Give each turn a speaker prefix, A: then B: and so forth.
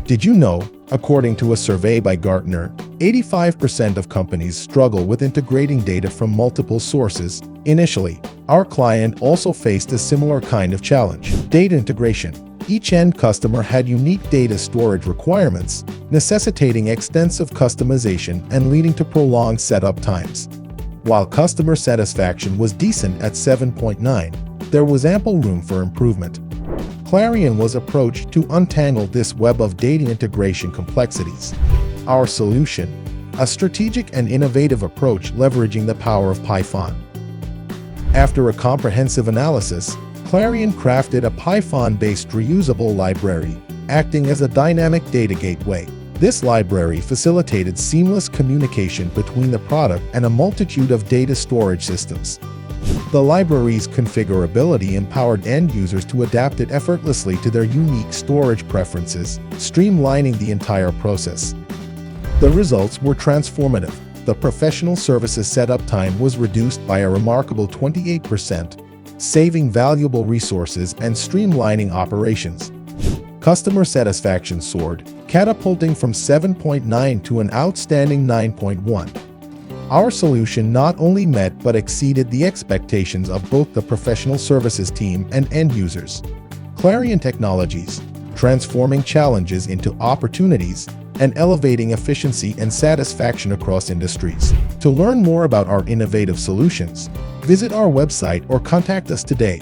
A: Did you know, according to a survey by Gartner, 85% of companies struggle with integrating data from multiple sources? Initially, our client also faced a similar kind of challenge: data integration. Each end customer had unique data storage requirements, necessitating extensive customization and leading to prolonged setup times. While customer satisfaction was decent at 7.9, there was ample room for improvement. Clarion was approached to untangle this web of data integration complexities. Our solution: a strategic and innovative approach leveraging the power of Python. After a comprehensive analysis, Clarion crafted a Python-based reusable library, acting as a dynamic data gateway. This library facilitated seamless communication between the product and a multitude of data storage systems. The library's configurability empowered end users to adapt it effortlessly to their unique storage preferences, streamlining the entire process. The results were transformative. The professional services setup time was reduced by a remarkable 28%, saving valuable resources and streamlining operations. Customer satisfaction soared, catapulting from 7.9 to an outstanding 9.1. Our solution not only met but exceeded the expectations of both the professional services team and end users. Clarion Technologies, transforming challenges into opportunities and elevating efficiency and satisfaction across industries. To learn more about our innovative solutions, visit our website or contact us today.